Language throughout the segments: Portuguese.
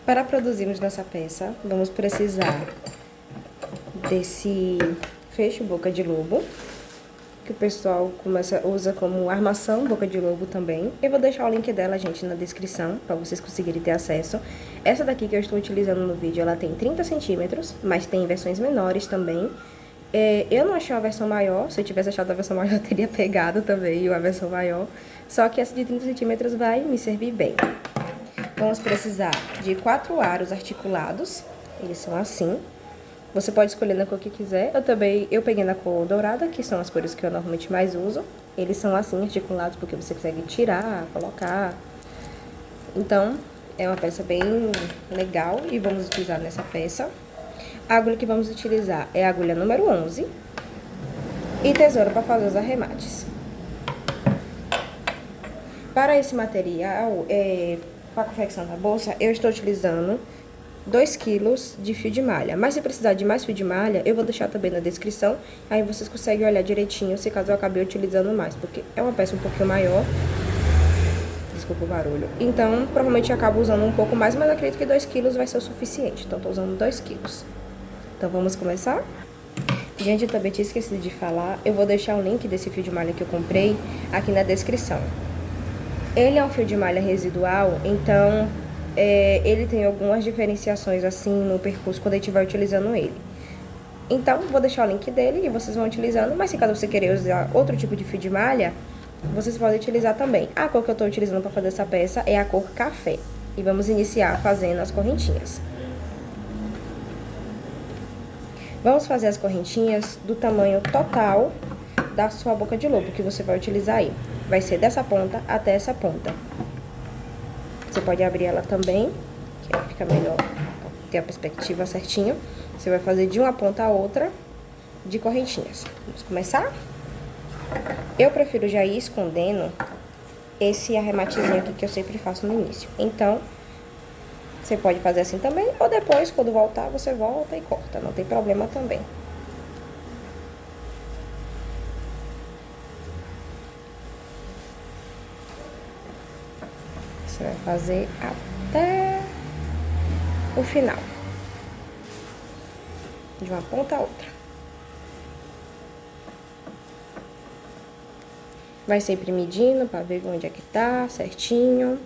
Para produzirmos nossa peça, vamos precisar desse fecho boca de lobo, que o pessoal usa como armação boca de lobo também. Eu vou deixar o link dela, gente, na descrição, para vocês conseguirem ter acesso. Essa daqui que eu estou utilizando no vídeo, ela tem 30 centímetros, mas tem versões menores também. Eu não achei uma versão maior, se eu tivesse achado a versão maior, eu teria pegado também a versão maior. Só que essa de 30 centímetros vai me servir bem. Vamos precisar de 4 aros articulados, eles são assim. Você pode escolher na cor que quiser. Eu peguei na cor dourada, que são as cores que eu normalmente mais uso. Eles são assim, articulados, porque você consegue tirar, colocar. Então, é uma peça bem legal e vamos utilizar nessa peça. A agulha que vamos utilizar é a agulha número 11 e tesoura para fazer os arremates. Para esse material, para a confecção da bolsa, eu estou utilizando 2 kg de fio de malha. Mas se precisar de mais fio de malha, eu vou deixar também na descrição. Aí vocês conseguem olhar direitinho se caso eu acabe utilizando mais, porque é uma peça um pouquinho maior. Desculpa o barulho. Então, provavelmente eu acabo usando um pouco mais, mas acredito que 2 kg vai ser o suficiente. Então, estou usando 2 kg. Então, vamos começar? Gente, eu também tinha esquecido de falar. Eu vou deixar o link desse fio de malha que eu comprei aqui na descrição. Ele é um fio de malha residual, então ele tem algumas diferenciações assim no percurso quando a gente estiver utilizando ele. Então, vou deixar o link dele e vocês vão utilizando, mas se caso você querer usar outro tipo de fio de malha, vocês podem utilizar também. A cor que eu estou utilizando para fazer essa peça é a cor café. E vamos iniciar fazendo as correntinhas. Vamos fazer as correntinhas do tamanho total da sua boca de lobo que você vai utilizar aí. Vai ser dessa ponta até essa ponta. Você pode abrir ela também, que aí fica melhor ter a perspectiva certinho. Você vai fazer de uma ponta a outra de correntinhas. Vamos começar? Eu prefiro já ir escondendo esse arrematezinho aqui que eu sempre faço no início. Então, você pode fazer assim também, ou depois, quando voltar, você volta e corta. Não tem problema também. Você vai fazer até o final. De uma ponta a outra. Vai sempre medindo pra ver onde é que tá certinho.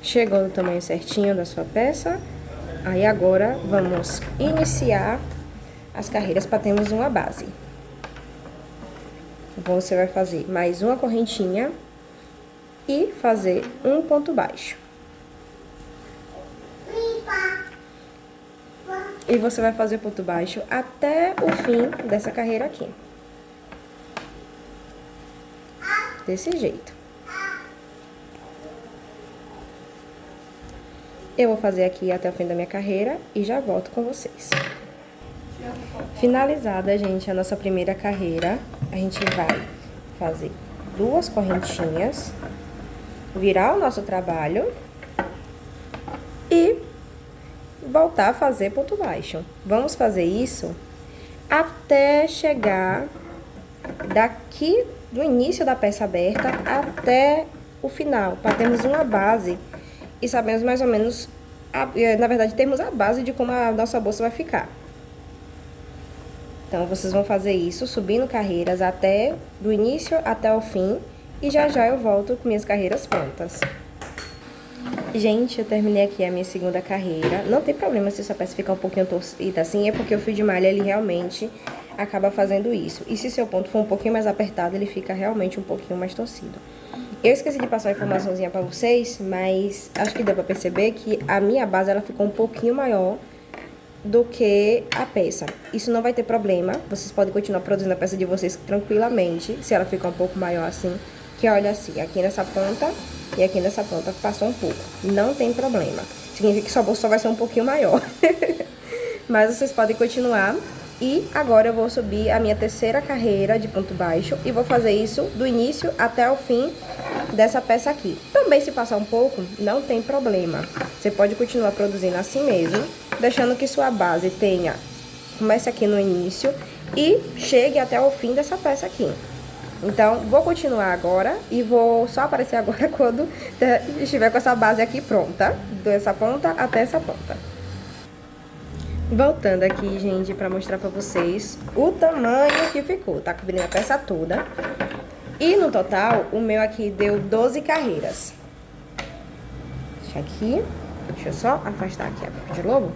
Chegou no tamanho certinho da sua peça. Aí agora vamos iniciar as carreiras para termos uma base. Então, você vai fazer mais uma correntinha e fazer um ponto baixo. E você vai fazer o ponto baixo até o fim dessa carreira aqui. Desse jeito. Eu vou fazer aqui até o fim da minha carreira e já volto com vocês. Finalizada, gente, a nossa primeira carreira, a gente vai fazer 2 correntinhas, virar o nosso trabalho e voltar a fazer ponto baixo. Vamos fazer isso até chegar daqui do início da peça aberta até o final, para termos uma base e sabemos mais ou menos, na verdade, temos a base de como a nossa bolsa vai ficar. Então, vocês vão fazer isso, subindo carreiras do início até o fim. E já já eu volto com minhas carreiras prontas. Gente, eu terminei aqui a minha segunda carreira. Não tem problema se essa peça ficar um pouquinho torcida assim, é porque o fio de malha, ele realmente acaba fazendo isso. E se seu ponto for um pouquinho mais apertado, ele fica realmente um pouquinho mais torcido. Eu esqueci de passar uma informaçãozinha pra vocês, mas acho que deu pra perceber que a minha base, ela ficou um pouquinho maior do que a peça. Isso não vai ter problema, vocês podem continuar produzindo a peça de vocês tranquilamente, se ela ficar um pouco maior assim, que olha assim, aqui nessa ponta e aqui nessa ponta passou um pouco. Não tem problema, significa que sua bolsa só vai ser um pouquinho maior. Mas vocês podem continuar. E agora eu vou subir a minha terceira carreira de ponto baixo e vou fazer isso do início até o fim dessa peça aqui. Também se passar um pouco, não tem problema. Você pode continuar produzindo assim mesmo, deixando que sua base comece aqui no início e chegue até o fim dessa peça aqui. Então, vou continuar agora e vou só aparecer agora quando estiver com essa base aqui pronta, dessa ponta até essa ponta. Voltando aqui, gente, pra mostrar pra vocês o tamanho que ficou. Tá cobrindo a peça toda. E no total, o meu aqui deu 12 carreiras. Deixa eu só afastar aqui a boca de lobo.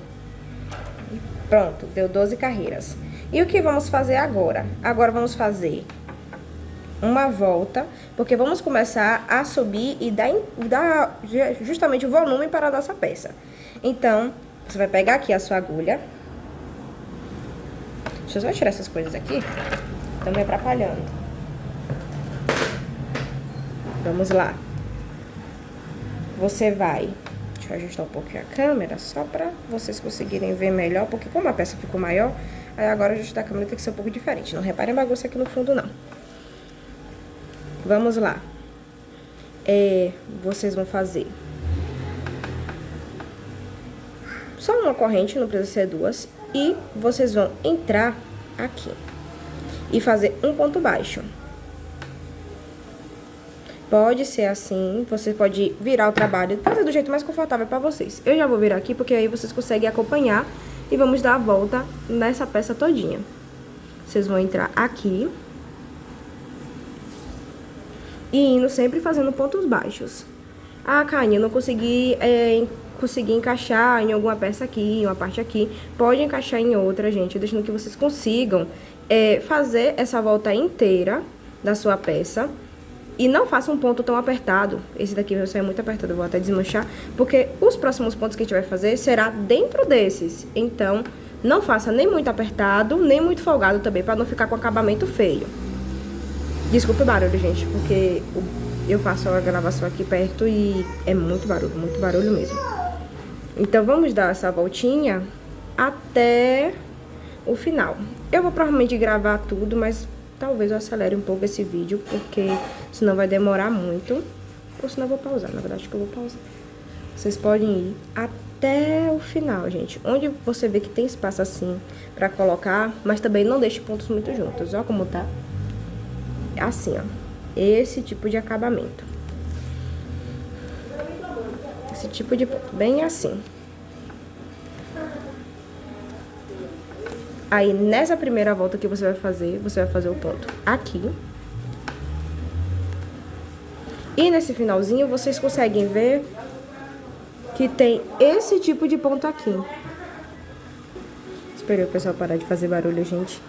E pronto, deu 12 carreiras. E o que vamos fazer agora? Agora vamos fazer uma volta, porque vamos começar a subir e dar justamente o volume para a nossa peça. Então, você vai pegar aqui a sua agulha. Deixa eu só tirar essas coisas aqui. Estão me atrapalhando. Vamos lá. Você vai... Deixa eu ajustar um pouquinho a câmera, só para vocês conseguirem ver melhor, porque como a peça ficou maior, aí agora ajustar a câmera tem que ser um pouco diferente. Não reparem a bagunça aqui no fundo, não. Vamos lá. Vocês vão fazer só uma corrente, não precisa ser duas. E vocês vão entrar aqui e fazer um ponto baixo. Pode ser assim, você pode virar o trabalho, fazer do jeito mais confortável pra vocês. Eu já vou virar aqui, porque aí vocês conseguem acompanhar. E vamos dar a volta nessa peça todinha. Vocês vão entrar aqui e indo sempre fazendo pontos baixos. Ah, Kanye, eu não consegui encaixar em alguma peça aqui, em uma parte aqui. Pode encaixar em outra, gente, deixando que vocês consigam fazer essa volta inteira da sua peça. E não faça um ponto tão apertado. Esse daqui vai sair muito apertado, eu vou até desmanchar. Porque os próximos pontos que a gente vai fazer será dentro desses. Então, não faça nem muito apertado, nem muito folgado também, para não ficar com acabamento feio. Desculpe o barulho, gente, porque eu faço a gravação aqui perto e é muito barulho mesmo. Então, vamos dar essa voltinha até o final. Eu vou provavelmente gravar tudo, mas talvez eu acelere um pouco esse vídeo, porque senão vai demorar muito. Ou senão eu vou pausar, na verdade, acho que eu vou pausar. Vocês podem ir até o final, gente. Onde você vê que tem espaço assim pra colocar, mas também não deixe pontos muito juntos. Ó como tá. Assim, ó. Esse tipo de acabamento. Esse tipo de ponto. Bem assim. Aí, nessa primeira volta que você vai fazer o ponto aqui. E nesse finalzinho, vocês conseguem ver que tem esse tipo de ponto aqui. Esperei o pessoal parar de fazer barulho, gente.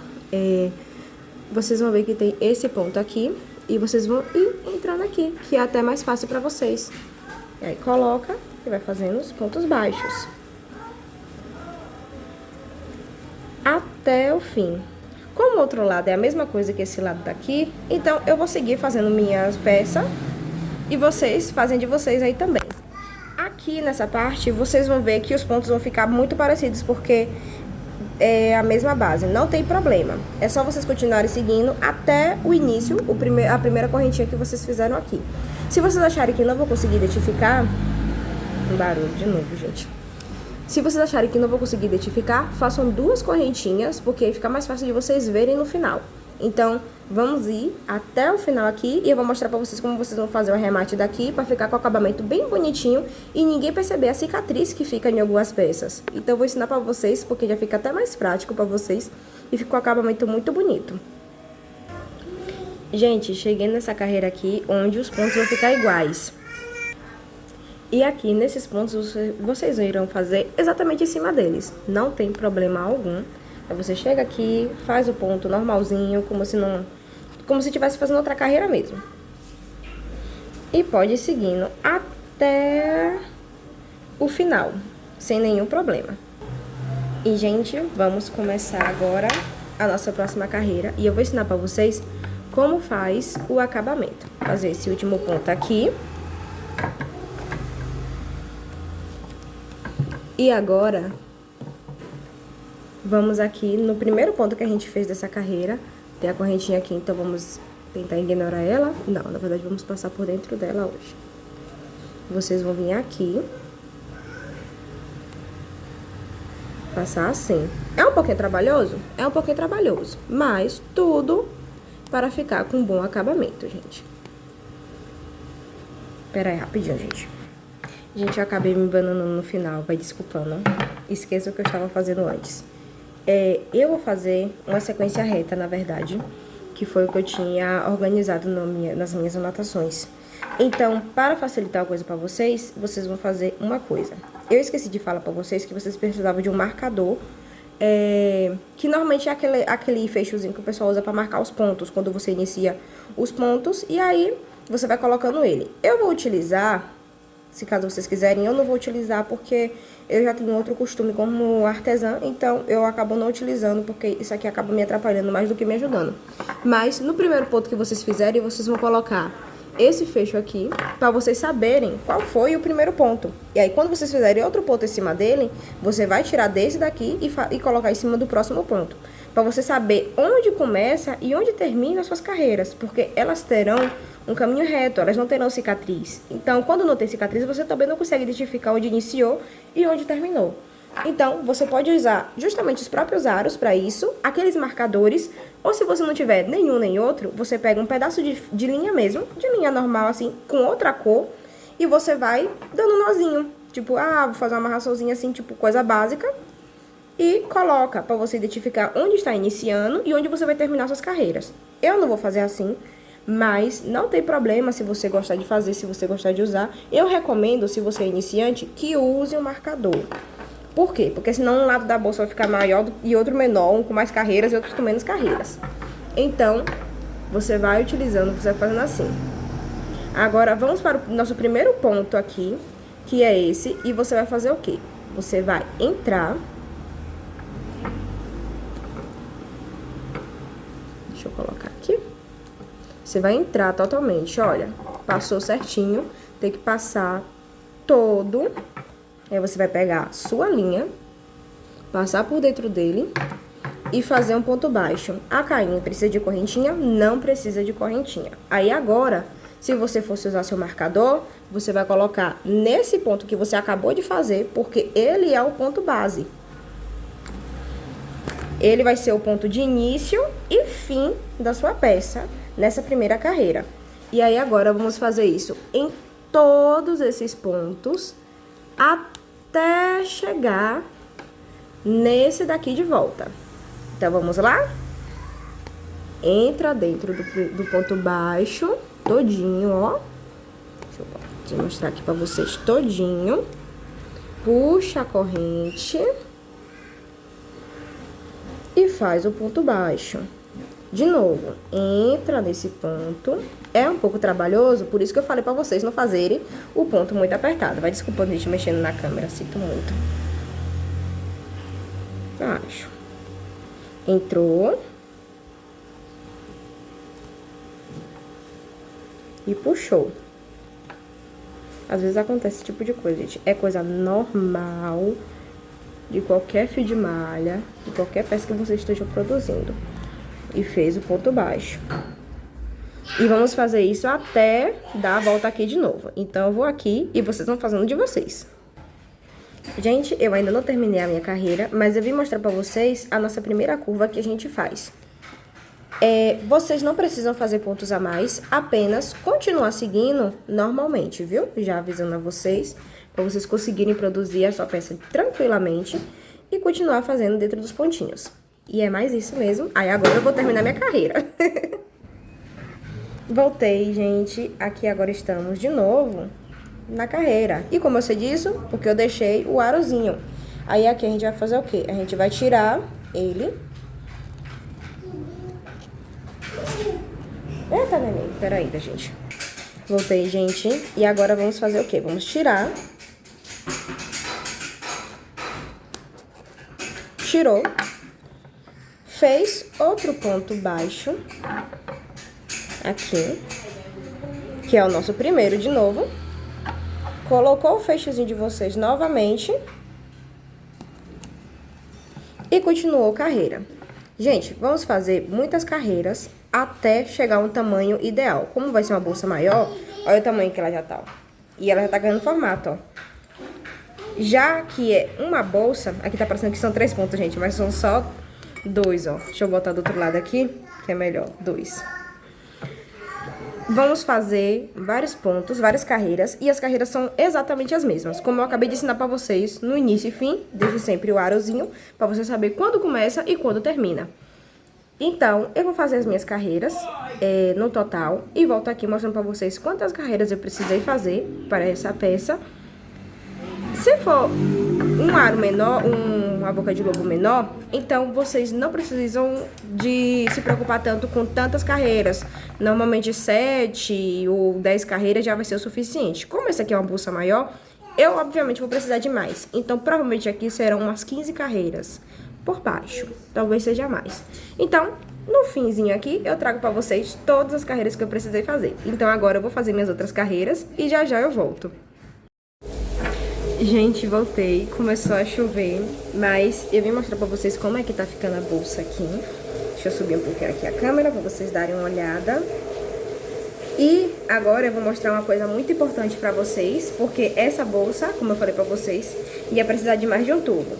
Vocês vão ver que tem esse ponto aqui. E vocês vão ir entrando aqui, que é até mais fácil pra vocês. E aí, coloca e vai fazendo os pontos baixos. Até o fim. Como o outro lado é a mesma coisa que esse lado daqui, então eu vou seguir fazendo minhas peças e vocês fazem de vocês aí também. Aqui nessa parte, vocês vão ver que os pontos vão ficar muito parecidos, porque é a mesma base, não tem problema. É só vocês continuarem seguindo até o início, a primeira correntinha que vocês fizeram aqui. Se vocês acharem que não vou conseguir identificar... Um barulho de novo, gente. Se vocês acharem que não vou conseguir identificar, façam duas correntinhas, porque aí fica mais fácil de vocês verem no final. Então, vamos ir até o final aqui e eu vou mostrar pra vocês como vocês vão fazer o arremate daqui pra ficar com o acabamento bem bonitinho e ninguém perceber a cicatriz que fica em algumas peças. Então, eu vou ensinar pra vocês, porque já fica até mais prático pra vocês e fica um acabamento muito bonito. Gente, cheguei nessa carreira aqui, onde os pontos vão ficar iguais. E aqui, nesses pontos, vocês irão fazer exatamente em cima deles. Não tem problema algum. Aí você chega aqui, faz o ponto normalzinho, como se estivesse fazendo outra carreira mesmo. E pode ir seguindo até o final, sem nenhum problema. E, gente, vamos começar agora a nossa próxima carreira. E eu vou ensinar pra vocês como faz o acabamento. Fazer esse último ponto aqui. E agora, vamos aqui no primeiro ponto que a gente fez dessa carreira. Tem a correntinha aqui, então vamos tentar ignorar ela. Não, na verdade, vamos passar por dentro dela hoje. Vocês vão vir aqui. Passar assim. É um pouquinho trabalhoso? É um pouquinho trabalhoso. Mas tudo para ficar com um bom acabamento, gente. Pera aí, rapidinho, gente. Gente, eu acabei me bananando no final, vai desculpando. Esqueça o que eu estava fazendo antes. Eu vou fazer uma sequência reta, na verdade, que foi o que eu tinha organizado nas minhas anotações. Então, para facilitar a coisa para vocês, vocês vão fazer uma coisa. Eu esqueci de falar para vocês que vocês precisavam de um marcador, que normalmente é aquele fechozinho que o pessoal usa para marcar os pontos, quando você inicia os pontos, e aí você vai colocando ele. Eu vou utilizar, se caso vocês quiserem, eu não vou utilizar porque eu já tenho outro costume como artesã, então eu acabo não utilizando porque isso aqui acaba me atrapalhando mais do que me ajudando. Mas no primeiro ponto que vocês fizerem, vocês vão colocar esse fecho aqui, para vocês saberem qual foi o primeiro ponto. E aí, quando vocês fizerem outro ponto em cima dele, você vai tirar desse daqui e colocar em cima do próximo ponto. Para você saber onde começa e onde termina as suas carreiras, porque elas terão um caminho reto, elas não terão cicatriz. Então, quando não tem cicatriz, você também não consegue identificar onde iniciou e onde terminou. Então, você pode usar justamente os próprios aros para isso, aqueles marcadores, ou se você não tiver nenhum nem outro, você pega um pedaço de linha mesmo, de linha normal assim, com outra cor, e você vai dando um nozinho. Tipo, vou fazer uma amarraçãozinha assim, tipo coisa básica, e coloca para você identificar onde está iniciando e onde você vai terminar suas carreiras. Eu não vou fazer assim, mas não tem problema se você gostar de fazer, se você gostar de usar. Eu recomendo, se você é iniciante, que use um marcador. Por quê? Porque senão um lado da bolsa vai ficar maior e outro menor, um com mais carreiras e outro com menos carreiras. Então, você vai utilizando, você vai fazendo assim. Agora, vamos para o nosso primeiro ponto aqui, que é esse, e você vai fazer o quê? Você vai entrar. Deixa eu colocar aqui. Você vai entrar totalmente, olha, passou certinho, tem que passar todo. Aí você vai pegar sua linha, passar por dentro dele e fazer um ponto baixo. A cainha precisa de correntinha? Não precisa de correntinha. Aí agora, se você fosse usar seu marcador, você vai colocar nesse ponto que você acabou de fazer, porque ele é o ponto base. Ele vai ser o ponto de início e fim da sua peça nessa primeira carreira. E aí agora vamos fazer isso em todos esses pontos até chegar nesse daqui de volta. Então, vamos lá? Entra dentro do ponto baixo, todinho, ó. Deixa eu mostrar aqui pra vocês todinho. Puxa a corrente. E faz o ponto baixo. De novo, entra nesse ponto. É um pouco trabalhoso, por isso que eu falei pra vocês não fazerem o ponto muito apertado. Vai desculpando a gente mexendo na câmera, sinto muito. Baixo. Entrou. E puxou. Às vezes acontece esse tipo de coisa, gente. É coisa normal de qualquer fio de malha, de qualquer peça que você esteja produzindo. E fez o ponto baixo. E vamos fazer isso até dar a volta aqui de novo. Então, eu vou aqui e vocês vão fazendo de vocês. Gente, eu ainda não terminei a minha carreira, mas eu vim mostrar pra vocês a nossa primeira curva que a gente faz. Vocês não precisam fazer pontos a mais, apenas continuar seguindo normalmente, viu? Já avisando a vocês, pra vocês conseguirem produzir a sua peça tranquilamente e continuar fazendo dentro dos pontinhos. E é mais isso mesmo. Aí, agora eu vou terminar minha carreira. Voltei, gente. Aqui agora estamos de novo na carreira. E como eu sei disso? Porque eu deixei o arozinho. Aí aqui a gente vai fazer o quê? A gente vai tirar ele. Eita, neném. Peraí, gente. Voltei, gente. E agora vamos fazer o quê? Vamos tirar. Tirou. Fez outro ponto baixo. Aqui, que é o nosso primeiro de novo. Colocou o fechozinho de vocês novamente. E continuou carreira. Gente, vamos fazer muitas carreiras até chegar a um tamanho ideal. Como vai ser uma bolsa maior, olha o tamanho que ela já tá, ó. E ela já tá ganhando formato, ó. Já que é uma bolsa, aqui tá parecendo que são 3 pontos, gente, mas são só 2, ó. Deixa eu botar do outro lado aqui, que é melhor, 2. Vamos fazer vários pontos, várias carreiras, e as carreiras são exatamente as mesmas. Como eu acabei de ensinar pra vocês, no início e fim, deixe sempre o arozinho, pra você saber quando começa e quando termina. Então, eu vou fazer as minhas carreiras no total, e volto aqui mostrando pra vocês quantas carreiras eu precisei fazer para essa peça. Se for um aro menor, uma boca de lobo menor, então vocês não precisam de se preocupar tanto com tantas carreiras. Normalmente 7 ou 10 carreiras já vai ser o suficiente. Como essa aqui é uma bolsa maior, eu obviamente vou precisar de mais. Então provavelmente aqui serão umas 15 carreiras por baixo, talvez seja mais. Então, no finzinho aqui, eu trago pra vocês todas as carreiras que eu precisei fazer. Então agora eu vou fazer minhas outras carreiras e já já eu volto. Gente, voltei, começou a chover, mas eu vim mostrar pra vocês como é que tá ficando a bolsa aqui. Deixa eu subir um pouquinho aqui a câmera pra vocês darem uma olhada. E agora eu vou mostrar uma coisa muito importante pra vocês, porque essa bolsa, como eu falei pra vocês, ia precisar de mais de um tubo.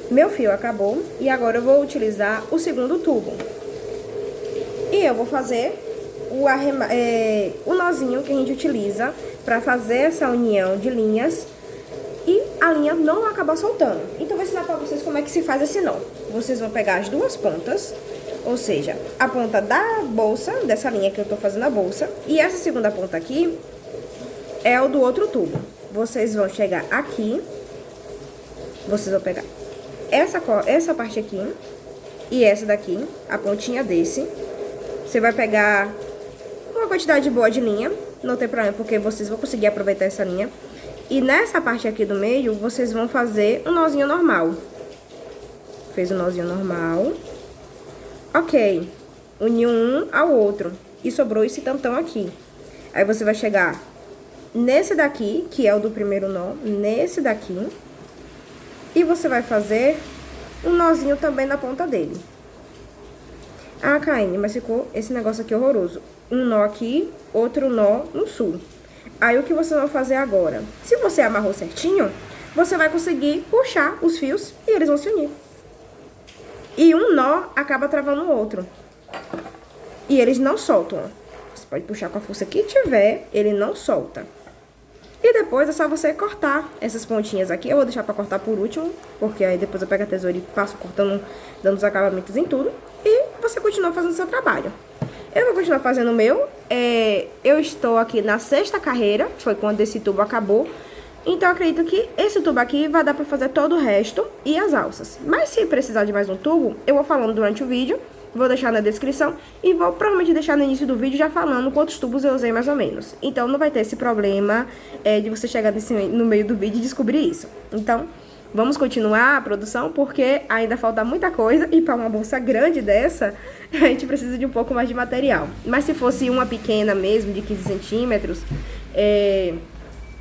Meu fio acabou e agora eu vou utilizar o segundo tubo. E eu vou fazer o nozinho que a gente utiliza pra fazer essa união de linhas e a linha não acabar soltando. Então, eu vou ensinar pra vocês como é que se faz esse nó. Vocês vão pegar as duas pontas, ou seja, a ponta da bolsa, dessa linha que eu tô fazendo a bolsa, e essa segunda ponta aqui é o do outro tubo. Vocês vão chegar aqui, vocês vão pegar essa parte aqui e essa daqui, a pontinha desse. Você vai pegar uma quantidade boa de linha, não tem problema, porque vocês vão conseguir aproveitar essa linha. E nessa parte aqui do meio, vocês vão fazer um nozinho normal. Fez um nozinho normal. Ok. Uniu um ao outro. E sobrou esse tantão aqui. Aí você vai chegar nesse daqui, que é o do primeiro nó, nesse daqui. E você vai fazer um nozinho também na ponta dele. Ah, Caine, mas ficou esse negócio aqui horroroso. Um nó aqui, outro nó no sul. Aí, o que você vai fazer agora? Se você amarrou certinho, você vai conseguir puxar os fios e eles vão se unir. E um nó acaba travando o outro. E eles não soltam, ó. Você pode puxar com a força que tiver, ele não solta. E depois é só você cortar essas pontinhas aqui. Eu vou deixar pra cortar por último, porque aí depois eu pego a tesoura e passo cortando, dando os acabamentos em tudo. E você continua fazendo o seu trabalho. Eu vou continuar fazendo o meu. Eu estou aqui na 6ª carreira, foi quando esse tubo acabou. Então, eu acredito que esse tubo aqui vai dar pra fazer todo o resto e as alças. Mas se precisar de mais um tubo, eu vou falando durante o vídeo, vou deixar na descrição e vou provavelmente deixar no início do vídeo já falando quantos tubos eu usei mais ou menos. Então, não vai ter esse problema de você chegar no meio do vídeo e descobrir isso. Então, vamos continuar a produção, porque ainda falta muita coisa e para uma bolsa grande dessa, a gente precisa de um pouco mais de material. Mas se fosse uma pequena mesmo, de 15 centímetros,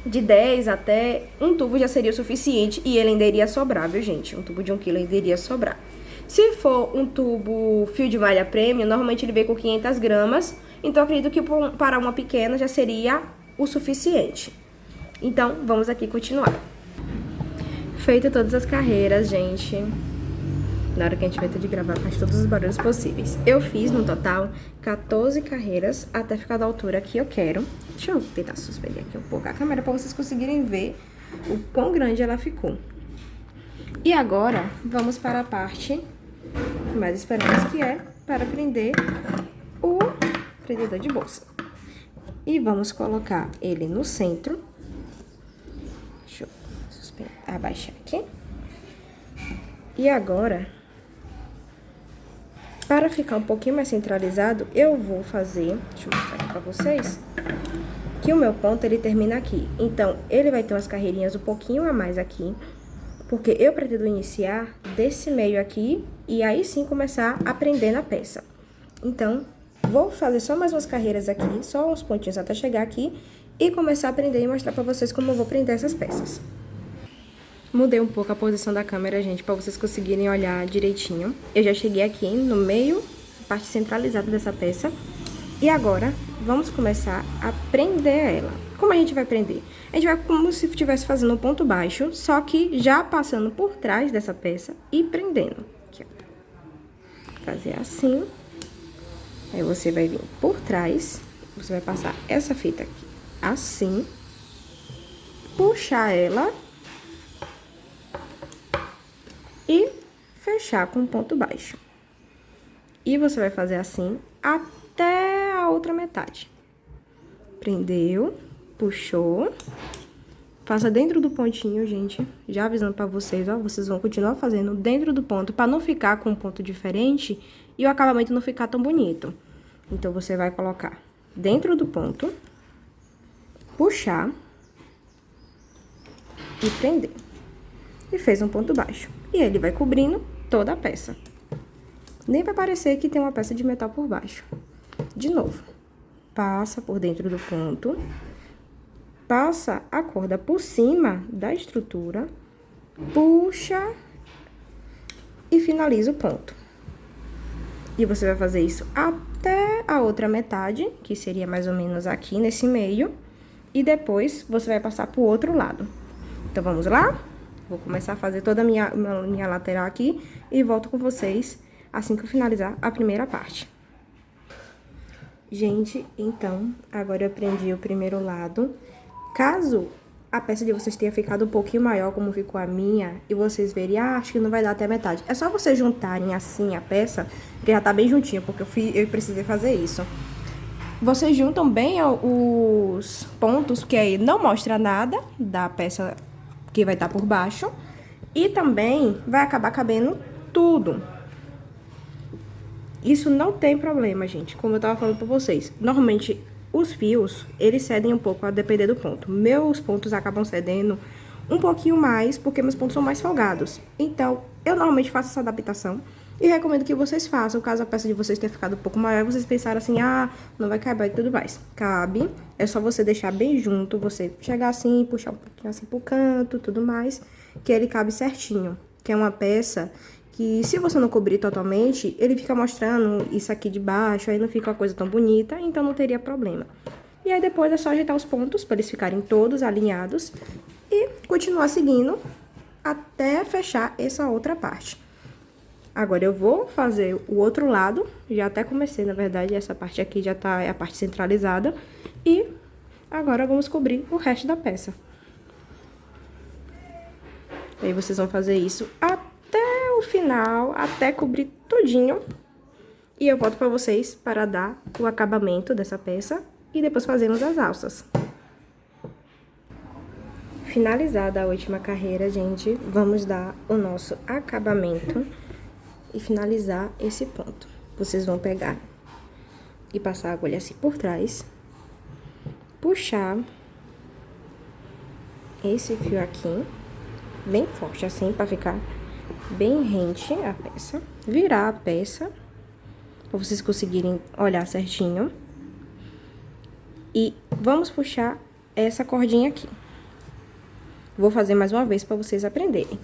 de 10 até, um tubo já seria o suficiente e ele ainda iria sobrar, viu, gente? Um tubo de 1 kg ainda iria sobrar. Se for um tubo fio de malha premium, normalmente ele vem com 500 gramas, então acredito que para uma pequena já seria o suficiente. Então, vamos aqui continuar. Feito todas as carreiras, gente. Na hora que a gente vai ter de gravar, faz todos os barulhos possíveis. Eu fiz, no total, 14 carreiras até ficar da altura que eu quero. Deixa eu tentar suspender aqui um pouco a câmera para vocês conseguirem ver o quão grande ela ficou. E agora, vamos para a parte que mais esperamos, que é para prender o prendedor de bolsa. E vamos colocar ele no centro. Deixa eu abaixar aqui. E agora, para ficar um pouquinho mais centralizado, eu vou fazer, deixa eu mostrar aqui pra vocês, que o meu ponto, ele termina aqui. Então, ele vai ter umas carreirinhas um pouquinho a mais aqui, porque eu pretendo iniciar desse meio aqui e aí sim começar a prender na peça. Então, vou fazer só mais umas carreiras aqui, só uns pontinhos até chegar aqui e começar a prender e mostrar pra vocês como eu vou prender essas peças. Mudei um pouco a posição da câmera, gente, pra vocês conseguirem olhar direitinho. Eu já cheguei aqui no meio parte centralizada dessa peça. E agora, vamos começar a prender ela. Como a gente vai prender? A gente vai como se estivesse fazendo um ponto baixo, só que já passando por trás dessa peça e prendendo. Aqui, ó. Fazer assim. Aí você vai vir por trás, você vai passar essa fita aqui assim, puxar ela e fechar com ponto baixo. E você vai fazer assim até a outra metade. Prendeu, puxou, faça dentro do pontinho, gente. Já avisando pra vocês, ó, vocês vão continuar fazendo dentro do ponto, pra não ficar com um ponto diferente e o acabamento não ficar tão bonito. Então, você vai colocar dentro do ponto, puxar e prender. E fez um ponto baixo. E ele vai cobrindo toda a peça. Nem vai parecer que tem uma peça de metal por baixo. De novo, passa por dentro do ponto, passa a corda por cima da estrutura, puxa e finaliza o ponto. E você vai fazer isso até a outra metade, que seria mais ou menos aqui nesse meio, e depois você vai passar pro outro lado. Então, vamos lá? Vou começar a fazer toda a minha lateral aqui e volto com vocês assim que eu finalizar a primeira parte. Gente, então, agora eu prendi o primeiro lado. Caso a peça de vocês tenha ficado um pouquinho maior, como ficou a minha, e vocês verem, acho que não vai dar até a metade. É só vocês juntarem assim a peça, que já tá bem juntinha, porque eu precisei fazer isso. Vocês juntam bem os pontos, porque aí não mostra nada da peça que vai estar por baixo. E também vai acabar cabendo tudo. Isso não tem problema, gente, como eu tava falando pra vocês. Normalmente, os fios, eles cedem um pouco a depender do ponto. Meus pontos acabam cedendo um pouquinho mais, porque meus pontos são mais folgados. Então, eu normalmente faço essa adaptação e recomendo que vocês façam. Caso a peça de vocês tenha ficado um pouco maior, vocês pensaram assim, não vai caber e tudo mais. Cabe, é só você deixar bem junto, você chegar assim, puxar um pouquinho assim pro canto, tudo mais, que ele cabe certinho. Que é uma peça que, se você não cobrir totalmente, ele fica mostrando isso aqui de baixo, aí não fica uma coisa tão bonita, então não teria problema. E aí depois é só ajeitar os pontos para eles ficarem todos alinhados e continuar seguindo até fechar essa outra parte. Agora eu vou fazer o outro lado, já até comecei, na verdade, essa parte aqui já tá, é a parte centralizada, e agora vamos cobrir o resto da peça. Aí vocês vão fazer isso até o final, até cobrir tudinho. E eu volto pra vocês para dar o acabamento dessa peça e depois fazemos as alças. Finalizada a última carreira, gente, vamos dar o nosso acabamento e finalizar esse ponto. Vocês vão pegar e passar a agulha assim por trás, puxar esse fio aqui, bem forte assim, pra ficar bem rente a peça, virar a peça, pra vocês conseguirem olhar certinho. E vamos puxar essa cordinha aqui. Vou fazer mais uma vez pra vocês aprenderem.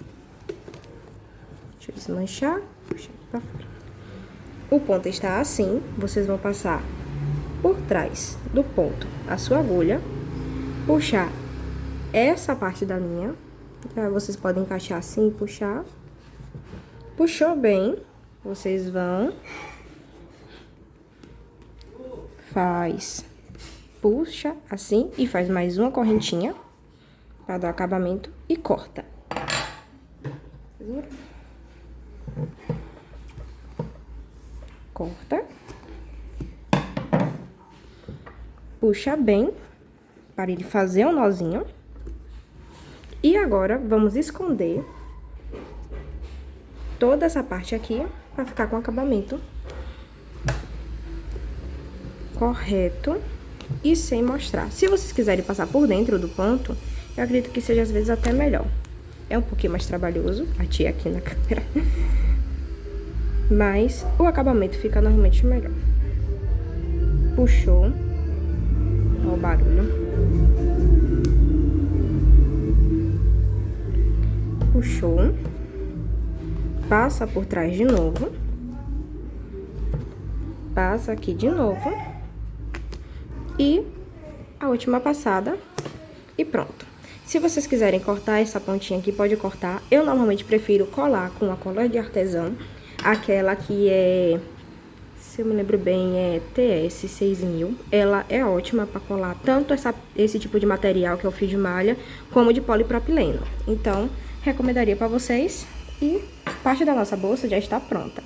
Deixa eu desmanchar, puxar pra fora. O ponto está assim, vocês vão passar por trás do ponto a sua agulha, puxar essa parte da linha, vocês podem encaixar assim e puxar. Puxou bem, vocês vão, puxa assim e faz mais uma correntinha para dar acabamento e corta. Corta. Puxa bem para ele fazer um nozinho. E agora, vamos esconder toda essa parte aqui, pra ficar com acabamento correto e sem mostrar. Se vocês quiserem passar por dentro do ponto, eu acredito que seja às vezes até melhor. É um pouquinho mais trabalhoso, a tia aqui na câmera, mas o acabamento fica normalmente melhor. Puxou, ó o barulho. Puxou, passa por trás de novo, passa aqui de novo. E a última passada e pronto. Se vocês quiserem cortar essa pontinha aqui, pode cortar. Eu normalmente prefiro colar com a cola de artesão, aquela que é, se eu me lembro bem, é TS 6000. Ela é ótima para colar tanto esse tipo de material, que é o fio de malha, como de polipropileno. Então, recomendaria para vocês. E parte da nossa bolsa já está pronta.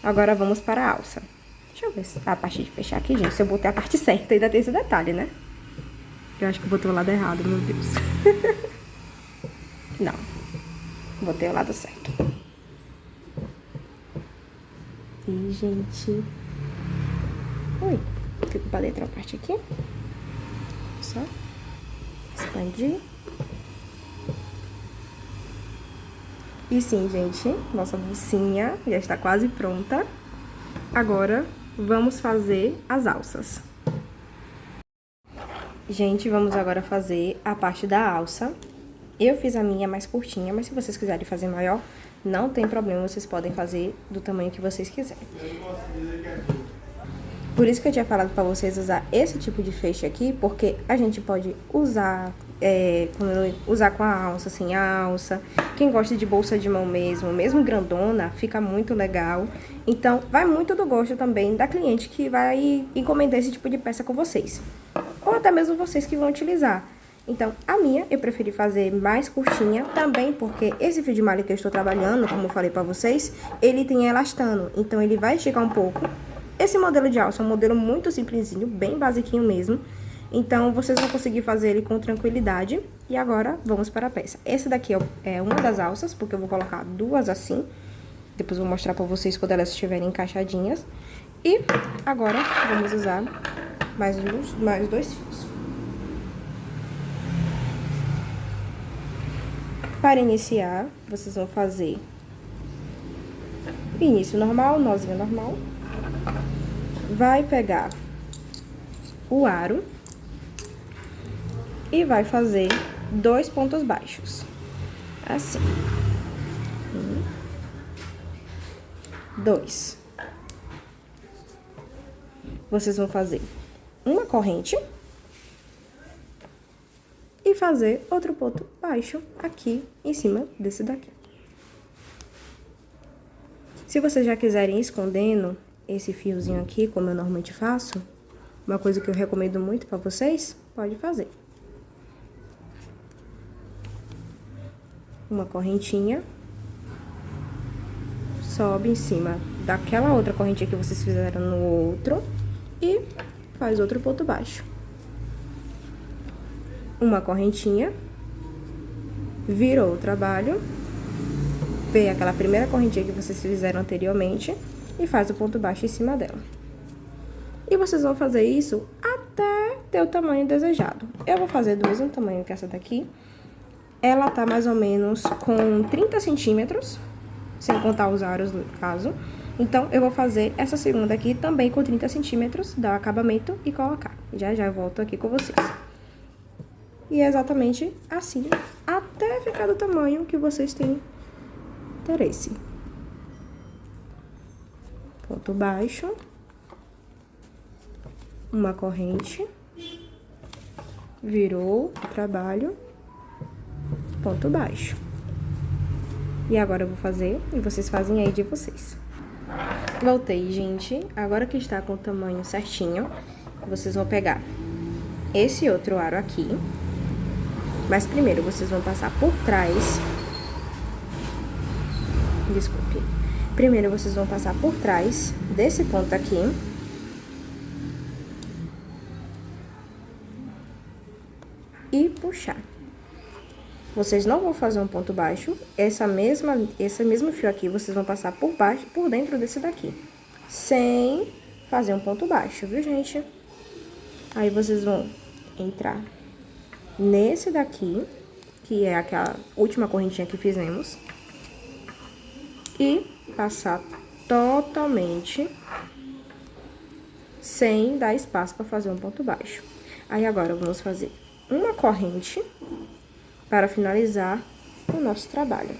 Agora vamos para a alça. Deixa eu ver se a parte de fechar aqui, gente. Se eu botei a parte certa, ainda tem esse detalhe, né? Eu acho que eu botei o lado errado, meu Deus. Não. Botei o lado certo. E, gente... Ui. Fico pra dentro a parte aqui. Só. Expandir. E sim, gente. Nossa bolsinha já está quase pronta. Agora, vamos fazer as alças. Gente, vamos agora fazer a parte da alça. Eu fiz a minha mais curtinha, mas se vocês quiserem fazer maior, não tem problema, vocês podem fazer do tamanho que vocês quiserem. Por isso que eu tinha falado pra vocês usar esse tipo de feixe aqui, porque a gente pode usar, usar com a alça, sem a alça. Quem gosta de bolsa de mão mesmo grandona, fica muito legal. Então, vai muito do gosto também da cliente que vai encomendar esse tipo de peça com vocês. Ou até mesmo vocês que vão utilizar. Então, a minha eu preferi fazer mais curtinha também, porque esse fio de malha que eu estou trabalhando, como eu falei pra vocês, ele tem elastano, então ele vai esticar um pouco. Esse modelo de alça é um modelo muito simplesinho, bem basiquinho mesmo. Então, vocês vão conseguir fazer ele com tranquilidade. E agora, vamos para a peça. Essa daqui é uma das alças, porque eu vou colocar duas assim. Depois eu vou mostrar pra vocês quando elas estiverem encaixadinhas. E agora, vamos usar mais dois fios. Para iniciar, vocês vão fazer início normal, nozinho normal. Vai pegar o aro e vai fazer 2 pontos baixos. Assim. 1, 2. Vocês vão fazer uma corrente e fazer outro ponto baixo aqui em cima desse daqui. Se vocês já quiserem ir escondendo esse fiozinho aqui, como eu normalmente faço, uma coisa que eu recomendo muito pra vocês, pode fazer. Uma correntinha, sobe em cima daquela outra correntinha que vocês fizeram no outro e faz outro ponto baixo. Uma correntinha, virou o trabalho, vê aquela primeira correntinha que vocês fizeram anteriormente e faz o ponto baixo em cima dela. E vocês vão fazer isso até ter o tamanho desejado. Eu vou fazer do mesmo tamanho que essa daqui. Ela tá mais ou menos com 30 centímetros, sem contar os aros no caso. Então, eu vou fazer essa segunda aqui também com 30 centímetros, dar o acabamento e colocar. Já eu volto aqui com vocês. E é exatamente assim, até ficar do tamanho que vocês têm interesse. Ponto baixo. Uma corrente. Virou o trabalho. Ponto baixo. E agora eu vou fazer, e vocês fazem aí de vocês. Voltei, gente. Agora que está com o tamanho certinho, vocês vão pegar esse outro aro aqui. Mas primeiro, vocês vão passar por trás. Desculpe. Primeiro, vocês vão passar por trás desse ponto aqui. E puxar. Vocês não vão fazer um ponto baixo. Esse mesmo fio aqui, vocês vão passar por baixo, por dentro desse daqui. Sem fazer um ponto baixo, viu, gente? Aí, vocês vão entrar nesse daqui, que é aquela última correntinha que fizemos. E passar totalmente sem dar espaço para fazer um ponto baixo. Aí, agora, vamos fazer uma corrente para finalizar o nosso trabalho.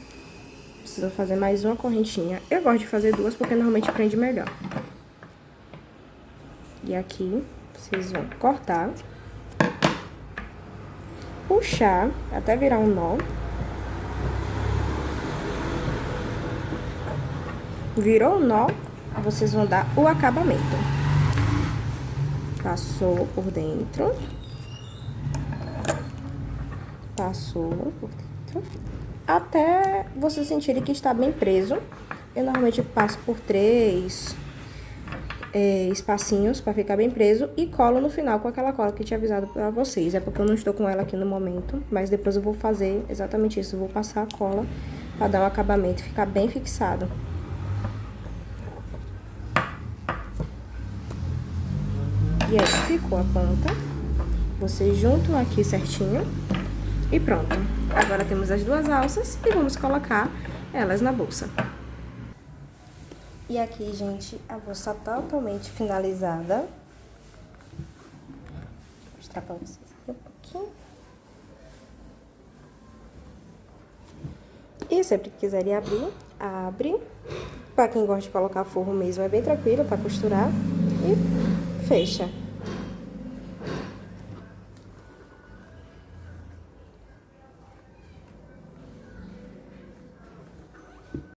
Precisa fazer mais uma correntinha. Eu gosto de fazer duas porque normalmente prende melhor. E aqui, vocês vão cortar, puxar até virar um nó. Virou o nó, vocês vão dar o acabamento. Passou por dentro. Passou por dentro. Até vocês sentirem que está bem preso. Eu normalmente passo por 3 espacinhos para ficar bem preso e colo no final com aquela cola que eu tinha avisado para vocês. É porque eu não estou com ela aqui no momento, mas depois eu vou fazer exatamente isso. Eu vou passar a cola para dar um acabamento e ficar bem fixado. E aí, ficou a ponta. Vocês juntam aqui certinho e pronto. Agora temos as duas alças e vamos colocar elas na bolsa. E aqui, gente, a bolsa totalmente finalizada. Vou mostrar pra vocês aqui um pouquinho. E sempre que quiserem abrir, abre. Pra quem gosta de colocar forro mesmo, é bem tranquilo pra costurar. E fecha.